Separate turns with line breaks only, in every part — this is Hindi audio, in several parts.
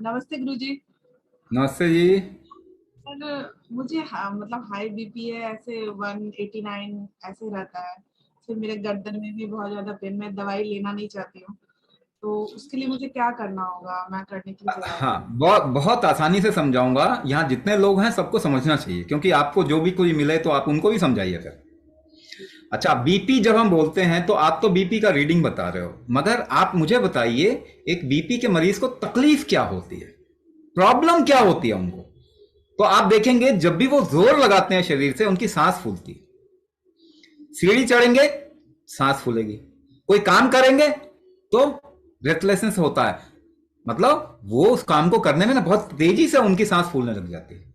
नमस्ते गुरुजी।
नमस्ते जी।
सर मुझे मतलब हाई बीपी है, ऐसे 189 ऐसे रहता है। फिर मेरे गर्दन में भी बहुत ज्यादा पेन, मैं दवाई लेना नहीं चाहती हूँ। तो उसके लिए मुझे क्या करना होगा, मैं करने के लिए तैयार
हाँ,
हूँ।
बहुत बहुत आसानी से समझाऊंगा। यहाँ जितने लोग हैं सबको समझना चाहिए, क्योंकि आपको जो भी कोई मिले तो आप उनको भी समझाइए फिर। अच्छा, बीपी जब हम बोलते हैं तो आप तो बीपी का रीडिंग बता रहे हो, मगर आप मुझे बताइए एक बीपी के मरीज को तकलीफ क्या होती है, प्रॉब्लम क्या होती है उनको। तो आप देखेंगे जब भी वो जोर लगाते हैं शरीर से उनकी सांस फूलती है। सीढ़ी चढ़ेंगे, सांस फूलेगी। कोई काम करेंगे तो ब्रेथलेसनेस होता है, मतलब वो उस काम को करने में ना बहुत तेजी से उनकी सांस फूलने लग जाती है।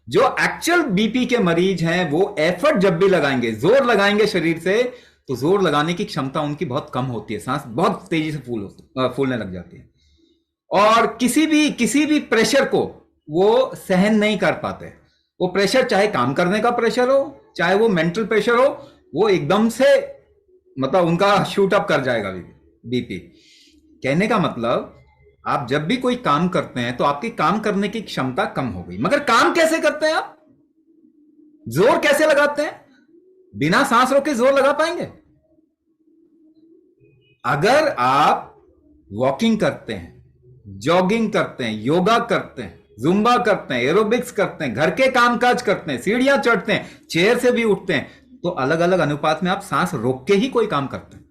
जो एक्चुअल बीपी के मरीज हैं वो एफर्ट जब भी लगाएंगे, जोर लगाएंगे शरीर से, तो जोर लगाने की क्षमता उनकी बहुत कम होती है, सांस बहुत तेजी से फूलने लग जाती है। और किसी भी प्रेशर को वो सहन नहीं कर पाते। वो प्रेशर चाहे काम करने का प्रेशर हो, चाहे वो मेंटल प्रेशर हो, वो एकदम से मतलब उनका शूट अप कर जाएगा बीपी। कहने का मतलब, आप जब भी कोई काम करते हैं तो आपकी काम करने की क्षमता कम हो गई, मगर काम कैसे करते हैं आप, जोर कैसे लगाते हैं? बिना सांस रोके जोर लगा पाएंगे? अगर आप वॉकिंग करते हैं, जॉगिंग करते हैं, योगा करते हैं, जुम्बा करते हैं, एरोबिक्स करते हैं, घर के कामकाज करते हैं, सीढ़ियां चढ़ते हैं, चेयर से भी उठते हैं, तो अलग अलग अनुपात में आप सांस रोक के ही कोई काम करते हैं।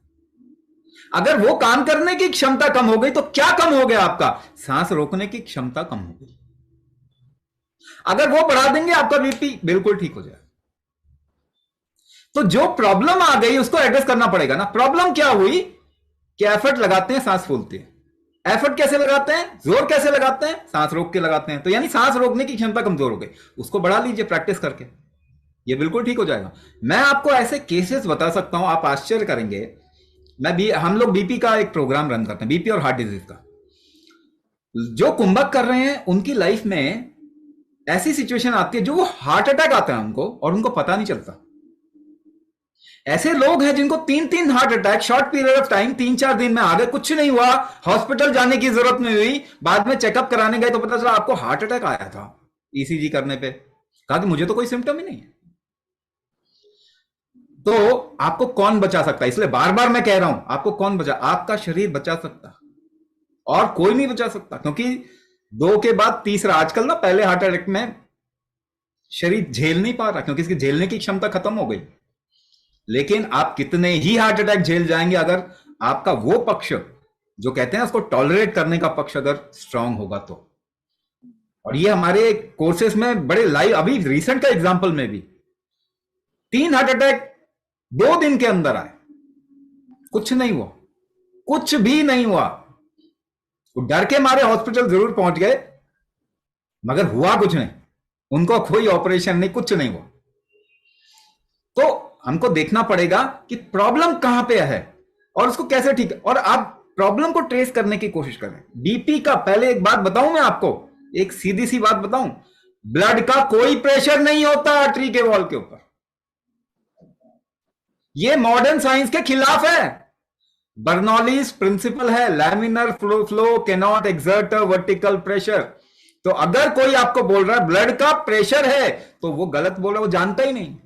अगर वो काम करने की क्षमता कम हो गई तो क्या कम हो गया आपका? सांस रोकने की क्षमता कम हो गई। अगर वो बढ़ा देंगे आपका बीपी बिल्कुल ठीक हो जाएगा। तो जो प्रॉब्लम आ गई उसको एड्रेस करना पड़ेगा ना। प्रॉब्लम क्या हुई कि एफर्ट लगाते हैं सांस फूलती है। एफर्ट कैसे लगाते हैं, जोर कैसे लगाते हैं, सांस रोक के लगाते हैं, तो यानी सांस रोकने की क्षमता कमजोर हो गई। उसको बढ़ा लीजिए प्रैक्टिस करके, ये बिल्कुल ठीक हो जाएगा। मैं आपको ऐसे केसेस बता सकता हूं, आप आश्चर्य करेंगे। हम लोग बीपी का एक प्रोग्राम रन करते हैं, बीपी और हार्ट डिजीज का। जो कुंभक कर रहे हैं उनकी लाइफ में ऐसी सिचुएशन आती है जो वो हार्ट अटैक आता है उनको और उनको पता नहीं चलता। ऐसे लोग हैं जिनको तीन तीन heart attack short period of time, 3-4 दिन में आ गए, कुछ नहीं हुआ, हॉस्पिटल जाने की जरूरत नहीं हुई। बाद में चेकअप कराने गए तो पता चला आपको हार्ट अटैक आया था। ईसीजी करने पे कहा कि मुझे तो कोई सिम्टम ही नहीं है। तो आपको कौन बचा सकता है? इसलिए बार बार मैं कह रहा हूं, आपको कौन बचा? आपका शरीर बचा सकता, और कोई नहीं बचा सकता। क्योंकि दो के बाद तीसरा, आजकल ना पहले हार्ट अटैक में शरीर झेल नहीं पा रहा क्योंकि इसकी झेलने की क्षमता खत्म हो गई। लेकिन आप कितने ही हार्ट अटैक झेल जाएंगे अगर आपका वो पक्ष, जो कहते हैं उसको टॉलरेट करने का पक्ष, अगर स्ट्रांग होगा तो। और ये हमारे कोर्सेस में बड़े लाइव, अभी रिसेंट का एग्जांपल में भी 3 हार्ट अटैक 2 दिन के अंदर आए, कुछ नहीं हुआ, कुछ भी नहीं हुआ। वो डर के मारे हॉस्पिटल जरूर पहुंच गए, मगर हुआ कुछ नहीं, उनको कोई ऑपरेशन नहीं, कुछ नहीं हुआ। तो हमको देखना पड़ेगा कि प्रॉब्लम कहां पे है और उसको कैसे ठीक, और आप प्रॉब्लम को ट्रेस करने की कोशिश करें। बीपी का पहले एक बात बताऊं मैं आपको, एक सीधी सी बात बताऊं, ब्लड का कोई प्रेशर नहीं होता आर्टरी के वॉल के ऊपर। ये मॉडर्न साइंस के खिलाफ है। बर्नौलीज प्रिंसिपल है, laminar flow can not exert a vertical pressure. तो अगर कोई आपको बोल रहा है ब्लड का प्रेशर है तो वो गलत बोल रहा है, वो जानता ही नहीं।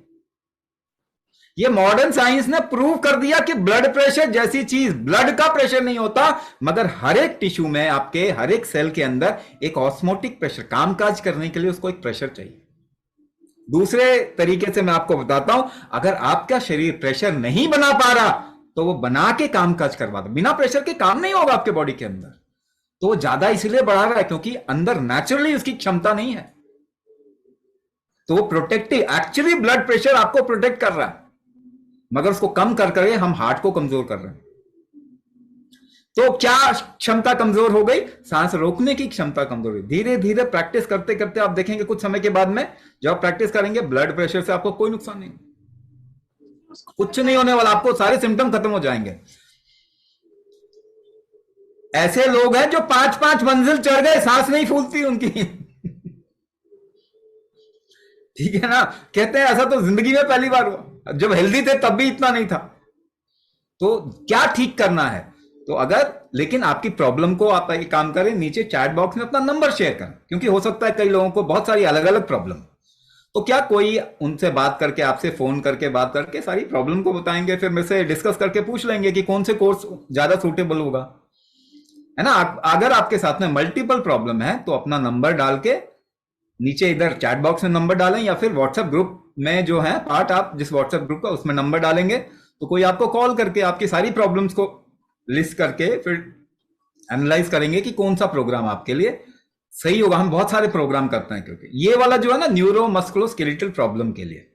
ये मॉडर्न साइंस ने प्रूव कर दिया कि ब्लड प्रेशर जैसी चीज, ब्लड का प्रेशर नहीं होता, मगर हर एक टिश्यू में, आपके हर एक सेल के अंदर एक ऑस्मोटिक प्रेशर, कामकाज करने के लिए उसको एक प्रेशर चाहिए। दूसरे तरीके से मैं आपको बताता हूं, अगर आपका शरीर प्रेशर नहीं बना पा रहा तो वो बना के कामकाज करवा दो। बिना प्रेशर के काम नहीं होगा आपके बॉडी के अंदर। तो वो ज्यादा इसलिए बढ़ा रहा है क्योंकि अंदर नेचुरली उसकी क्षमता नहीं है। तो वो प्रोटेक्टिव, एक्चुअली ब्लड प्रेशर आपको प्रोटेक्ट कर रहा है, मगर उसको कम कर करके हम हार्ट को कमजोर कर रहे हैं। तो क्या क्षमता कमजोर हो गई? सांस रोकने की क्षमता कमजोर हुई। धीरे धीरे प्रैक्टिस करते करते आप देखेंगे कुछ समय के बाद में, जब आप प्रैक्टिस करेंगे, ब्लड प्रेशर से आपको कोई नुकसान नहीं,
उसको
कुछ
कैसे
नहीं होने वाला,
एड्रेस
आपको सारे सिम्टम खत्म हो जाएंगे। ऐसे लोग हैं जो 5-5 मंजिल चढ़ गए, सांस नहीं फूलती उनकी। ठीक है ना? कहते हैं ऐसा तो जिंदगी में पहली बार हुआ, जब हेल्दी थे तब भी इतना नहीं था। तो क्या ठीक करना है? तो अगर, लेकिन आपकी प्रॉब्लम को आप एक काम करें, नीचे चैट बॉक्स में अपना नंबर शेयर करें, क्योंकि हो सकता है कई लोगों को बहुत सारी अलग अलग प्रॉब्लम। तो क्या कोई उनसे बात करके, आपसे फोन करके बात करके सारी प्रॉब्लम को बताएंगे, फिर मेरे से डिस्कस करके पूछ लेंगे कि कौन से कोर्स ज्यादा सूटेबल होगा, है ना। अगर आपके साथ में मल्टीपल प्रॉब्लम है तो अपना नंबर डाल के नीचे इधर चैट बॉक्स में नंबर डालें, या फिर व्हाट्सएप ग्रुप में जो है पार्ट, आप जिस व्हाट्सएप ग्रुप का उसमें नंबर डालेंगे तो कोई आपको कॉल करके आपकी सारी प्रॉब्लम्स को लिस्ट करके फिर एनालाइज करेंगे कि कौन सा प्रोग्राम आपके लिए सही होगा। हम बहुत सारे प्रोग्राम करते हैं, क्योंकि ये वाला जो है ना न्यूरो मस्कुलो स्केलेटल प्रॉब्लम के लिए,